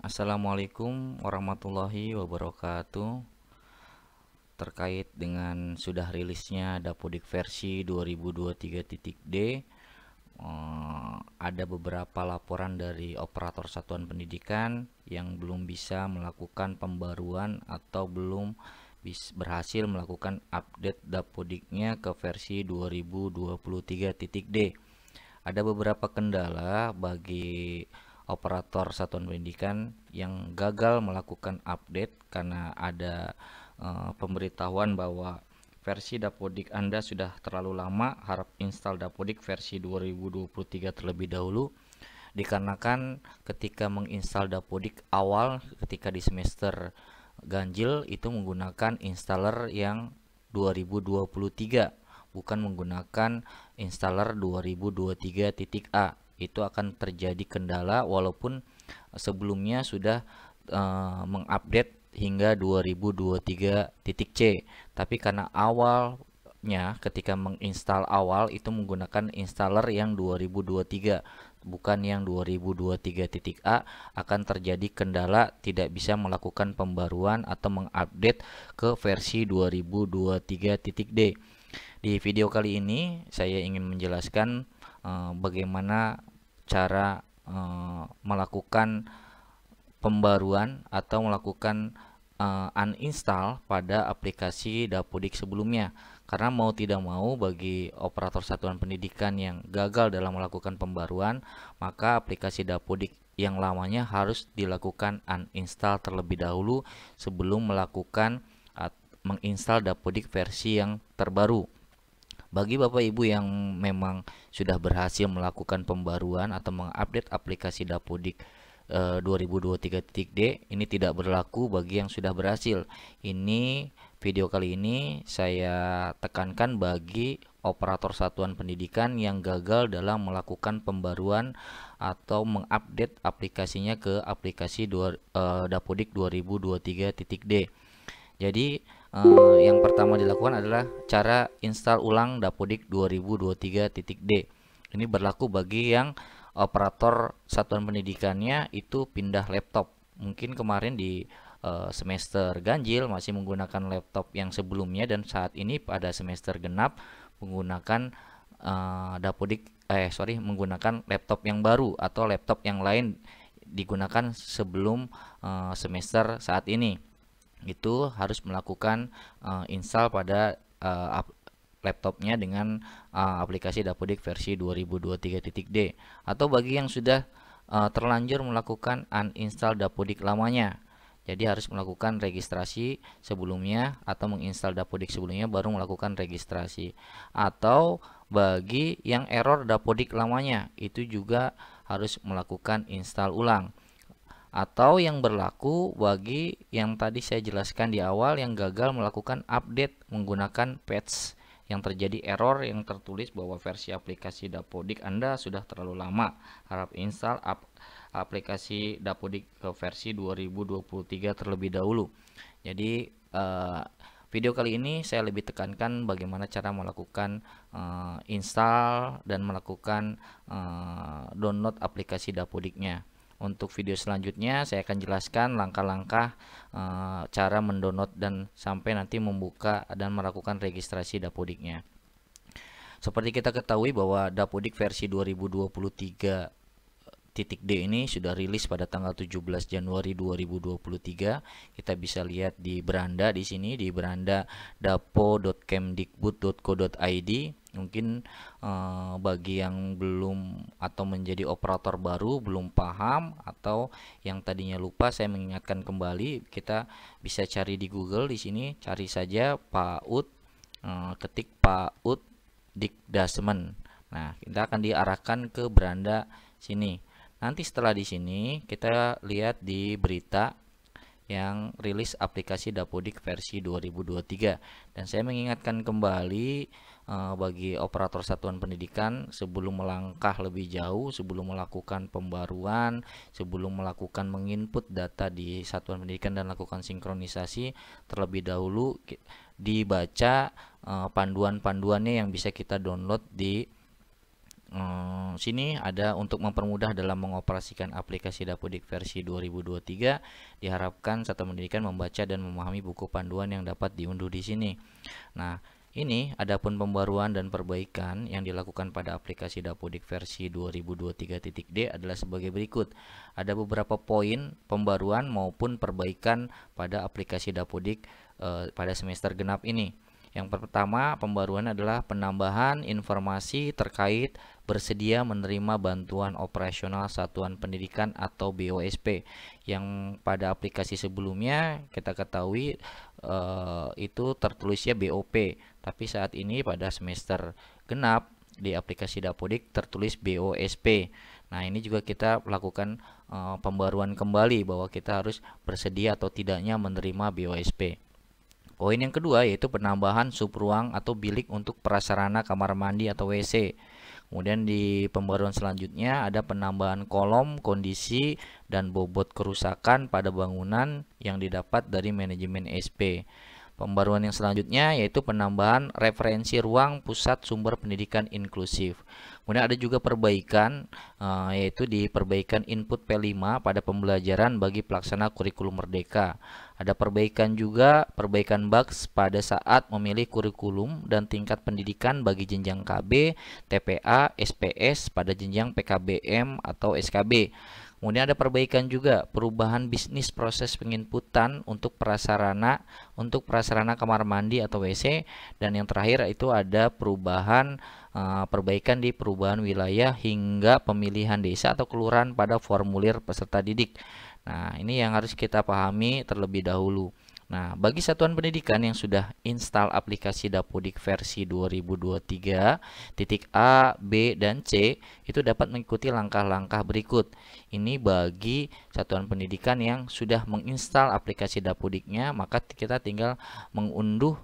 Assalamualaikum warahmatullahi wabarakatuh. Terkait dengan sudah rilisnya Dapodik versi 2023.d, ada beberapa laporan dari operator satuan pendidikan yang belum bisa melakukan pembaruan atau belum berhasil melakukan update Dapodiknya ke versi 2023.d. Ada beberapa kendala bagi operator satuan pendidikan yang gagal melakukan update karena ada pemberitahuan bahwa versi Dapodik Anda sudah terlalu lama, harap install Dapodik versi 2023 terlebih dahulu. Dikarenakan ketika menginstal Dapodik awal ketika di semester ganjil itu menggunakan installer yang 2023, bukan menggunakan installer 2023.a. Itu akan terjadi kendala walaupun sebelumnya sudah mengupdate hingga 2023.c, tapi karena awalnya ketika menginstal awal itu menggunakan installer yang 2023 bukan yang 2023.a, akan terjadi kendala tidak bisa melakukan pembaruan atau mengupdate ke versi 2023.d. Di video kali ini saya ingin menjelaskan bagaimana cara melakukan pembaruan atau melakukan uninstall pada aplikasi Dapodik sebelumnya. Karena mau tidak mau bagi operator satuan pendidikan yang gagal dalam melakukan pembaruan, maka aplikasi Dapodik yang lamanya harus dilakukan uninstall terlebih dahulu sebelum melakukan menginstal Dapodik versi yang terbaru. Bagi Bapak Ibu yang memang sudah berhasil melakukan pembaruan atau mengupdate aplikasi Dapodik 2023.d, ini tidak berlaku bagi yang sudah berhasil. Ini video kali ini saya tekankan bagi operator satuan pendidikan yang gagal dalam melakukan pembaruan atau mengupdate aplikasinya ke aplikasi Dapodik 2023.d. Jadi yang pertama dilakukan adalah cara install ulang Dapodik 2023.d. Ini berlaku bagi yang operator satuan pendidikannya itu pindah laptop. Mungkin kemarin di semester ganjil masih menggunakan laptop yang sebelumnya dan saat ini pada semester genap menggunakan menggunakan laptop yang baru atau laptop yang lain digunakan sebelum semester saat ini. Itu harus melakukan install pada laptopnya dengan aplikasi Dapodik versi 2023.d. Atau bagi yang sudah terlanjur melakukan uninstall Dapodik lamanya, jadi harus melakukan registrasi sebelumnya atau menginstal Dapodik sebelumnya baru melakukan registrasi. Atau bagi yang error Dapodik lamanya, itu juga harus melakukan install ulang. Atau yang berlaku bagi yang tadi saya jelaskan di awal yang gagal melakukan update menggunakan patch, yang terjadi error yang tertulis bahwa versi aplikasi Dapodik Anda sudah terlalu lama, harap install aplikasi Dapodik ke versi 2023 terlebih dahulu. Jadi video kali ini saya lebih tekankan bagaimana cara melakukan install dan melakukan download aplikasi Dapodiknya. Untuk video selanjutnya saya akan jelaskan langkah-langkah cara mendownload dan sampai nanti membuka dan melakukan registrasi Dapodiknya. Seperti kita ketahui bahwa Dapodik versi 2023.d ini sudah rilis pada tanggal 17 Januari 2023. Kita bisa lihat di beranda di sini, di beranda dapo.kemdikbud.co.id. Mungkin bagi yang belum atau menjadi operator baru belum paham atau yang tadinya lupa, saya mengingatkan kembali, kita bisa cari di Google di sini, cari saja PAUD, ketik PAUD Dikdasmen. Nah, kita akan diarahkan ke beranda sini. Nanti setelah di sini kita lihat di berita yang rilis aplikasi Dapodik versi 2023, dan saya mengingatkan kembali bagi operator satuan pendidikan sebelum melangkah lebih jauh, sebelum melakukan pembaruan, sebelum melakukan menginput data di satuan pendidikan dan lakukan sinkronisasi, terlebih dahulu dibaca panduan-panduannya yang bisa kita download di sini ada untuk mempermudah dalam mengoperasikan aplikasi Dapodik versi 2023, diharapkan satuan pendidikan membaca dan memahami buku panduan yang dapat diunduh di sini. Nah, ini adapun pembaruan dan perbaikan yang dilakukan pada aplikasi Dapodik versi 2023.d adalah sebagai berikut. Ada beberapa poin pembaruan maupun perbaikan pada aplikasi Dapodik pada semester genap ini. Yang pertama, pembaruan adalah penambahan informasi terkait bersedia menerima bantuan operasional satuan pendidikan atau BOSP. Yang pada aplikasi sebelumnya kita ketahui itu tertulisnya BOP, tapi saat ini pada semester genap di aplikasi Dapodik tertulis BOSP. Nah, ini juga kita lakukan pembaruan kembali bahwa kita harus bersedia atau tidaknya menerima BOSP. Poin yang kedua yaitu penambahan subruang atau bilik untuk prasarana kamar mandi atau WC. Kemudian di pembaruan selanjutnya ada penambahan kolom, kondisi, dan bobot kerusakan pada bangunan yang didapat dari manajemen SP. Pembaruan yang selanjutnya yaitu penambahan referensi ruang pusat sumber pendidikan inklusif. Kemudian ada juga perbaikan yaitu di perbaikan input P5 pada pembelajaran bagi pelaksana kurikulum merdeka. Ada perbaikan juga perbaikan bugs pada saat memilih kurikulum dan tingkat pendidikan bagi jenjang KB, TPA, SPS pada jenjang PKBM atau SKB. Kemudian ada perbaikan juga perubahan bisnis proses penginputan untuk prasarana kamar mandi atau WC, dan yang terakhir itu ada perubahan perbaikan di perubahan wilayah hingga pemilihan desa atau kelurahan pada formulir peserta didik. Nah, ini yang harus kita pahami terlebih dahulu. Nah, bagi satuan pendidikan yang sudah install aplikasi Dapodik versi 2023.A, B, dan C, itu dapat mengikuti langkah-langkah berikut. Ini bagi satuan pendidikan yang sudah menginstal aplikasi Dapodiknya, maka kita tinggal mengunduh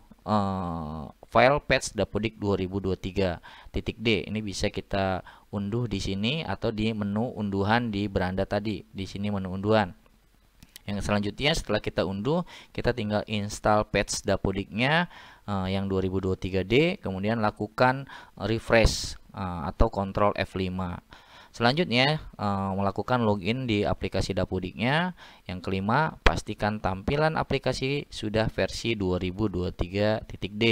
file patch Dapodik 2023.d. Ini bisa kita unduh di sini atau di menu unduhan di beranda tadi. Di sini menu unduhan. Yang selanjutnya setelah kita unduh, kita tinggal install patch Dapodiknya yang 2023D, kemudian lakukan refresh atau kontrol F5. Selanjutnya melakukan login di aplikasi Dapodiknya. Yang kelima, pastikan tampilan aplikasi sudah versi 2023.d.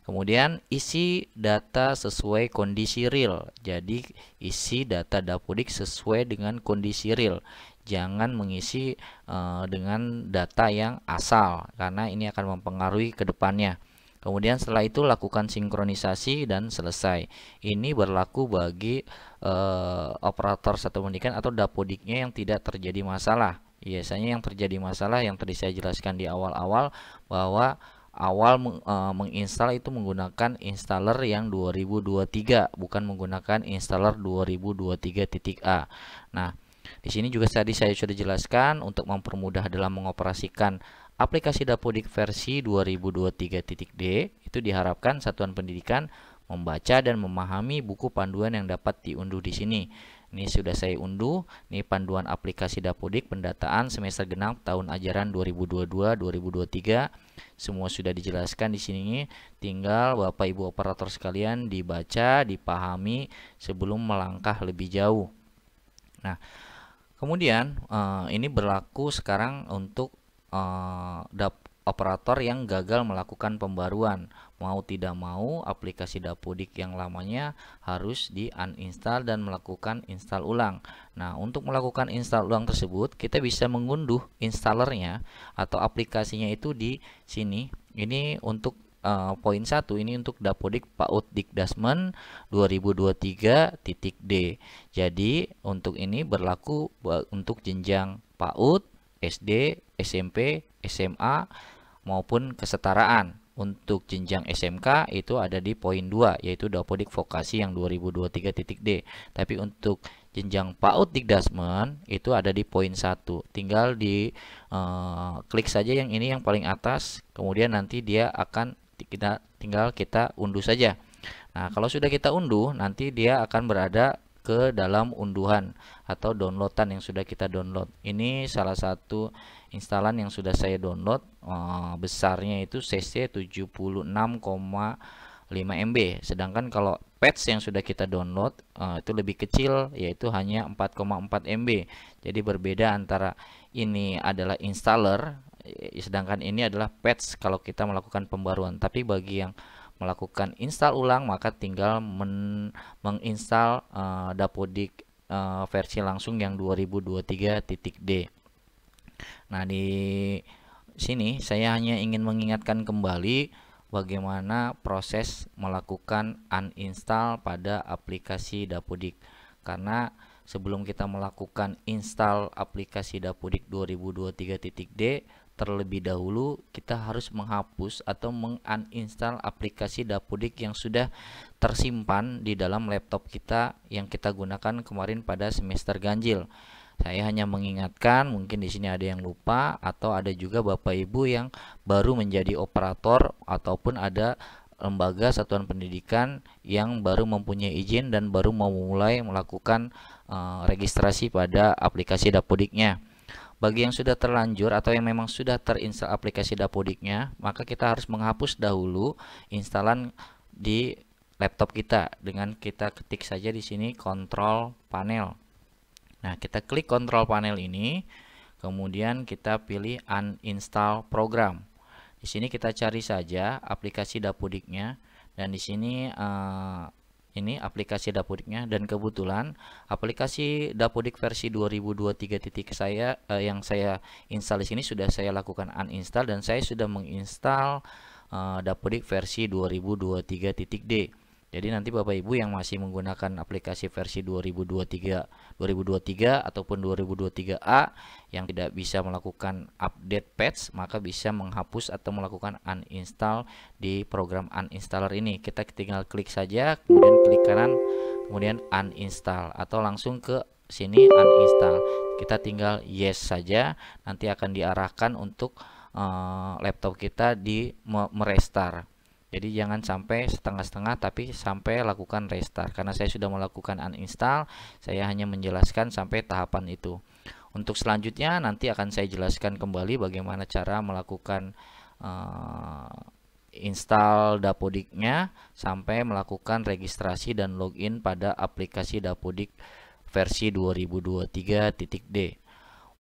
Kemudian isi data sesuai kondisi real. Jadi isi data Dapodik sesuai dengan kondisi real. Jangan mengisi dengan data yang asal, karena ini akan mempengaruhi ke depannya. Kemudian setelah itu lakukan sinkronisasi dan selesai. Ini berlaku bagi operator satuan pendidikan atau Dapodiknya yang tidak terjadi masalah. Biasanya yang terjadi masalah yang tadi saya jelaskan di awal-awal, bahwa menginstal itu menggunakan installer yang 2023, bukan menggunakan installer 2023.A. Nah, di sini juga tadi saya sudah jelaskan untuk mempermudah dalam mengoperasikan aplikasi Dapodik versi 2023.d, itu diharapkan satuan pendidikan membaca dan memahami buku panduan yang dapat diunduh di sini. Ini sudah saya unduh. Ini panduan aplikasi Dapodik pendataan semester genap tahun ajaran 2022-2023. Semua sudah dijelaskan di sini. Tinggal Bapak Ibu operator sekalian dibaca, dipahami sebelum melangkah lebih jauh. Nah, kemudian ini berlaku sekarang untuk operator yang gagal melakukan pembaruan. Mau tidak mau aplikasi Dapodik yang lamanya harus di uninstall dan melakukan install ulang. Nah, untuk melakukan install ulang tersebut kita bisa mengunduh installernya atau aplikasinya itu di sini. Ini untuk poin 1 ini untuk Dapodik PAUD Dikdasmen 2023.d. Jadi untuk ini berlaku untuk jenjang PAUD, SD, SMP, SMA maupun kesetaraan. Untuk jenjang SMK itu ada di poin 2 yaitu Dapodik Vokasi yang 2023.d. Tapi untuk jenjang PAUD Dikdasmen itu ada di poin 1. Tinggal di klik saja yang ini yang paling atas, kemudian nanti dia akan tinggal kita unduh saja. Nah, kalau sudah kita unduh, nanti dia akan berada ke dalam unduhan atau downloadan yang sudah kita download. Ini salah satu instalan yang sudah saya download, besarnya itu cc 76,5 MB. Sedangkan kalau patch yang sudah kita download itu lebih kecil, yaitu hanya 4,4 MB. Jadi berbeda antara ini adalah installer, sedangkan ini adalah patch kalau kita melakukan pembaruan. Tapi bagi yang melakukan install ulang, maka tinggal menginstal Dapodik versi langsung yang 2023.d. Nah, di sini saya hanya ingin mengingatkan kembali bagaimana proses melakukan uninstall pada aplikasi Dapodik. Karena sebelum kita melakukan install aplikasi Dapodik 2023.d, terlebih dahulu kita harus menghapus atau menguninstall aplikasi Dapodik yang sudah tersimpan di dalam laptop kita yang kita gunakan kemarin pada semester ganjil. Saya hanya mengingatkan, mungkin di sini ada yang lupa atau ada juga Bapak Ibu yang baru menjadi operator ataupun ada lembaga satuan pendidikan yang baru mempunyai izin dan baru mau mulai melakukan registrasi pada aplikasi Dapodiknya. Bagi yang sudah terlanjur atau yang memang sudah terinstall aplikasi Dapodiknya, maka kita harus menghapus dahulu instalan di laptop kita dengan kita ketik saja di sini kontrol panel. Nah, kita klik kontrol panel ini, kemudian kita pilih uninstall program. Di sini kita cari saja aplikasi Dapodiknya, dan di sini ini aplikasi Dapodiknya, dan kebetulan aplikasi Dapodik versi 2023 yang saya install di sini sudah saya lakukan uninstall dan saya sudah menginstal Dapodik versi 2023.d. Jadi nanti Bapak Ibu yang masih menggunakan aplikasi versi 2023 ataupun 2023A yang tidak bisa melakukan update patch, maka bisa menghapus atau melakukan uninstall di program uninstaller ini. Kita tinggal klik saja, kemudian klik kanan, kemudian uninstall, atau langsung ke sini uninstall. Kita tinggal yes saja, nanti akan diarahkan untuk laptop kita di merestart. Jadi jangan sampai setengah-setengah, tapi sampai lakukan restart. Karena saya sudah melakukan uninstall, saya hanya menjelaskan sampai tahapan itu. Untuk selanjutnya nanti akan saya jelaskan kembali bagaimana cara melakukan install Dapodiknya sampai melakukan registrasi dan login pada aplikasi Dapodik versi 2023.d.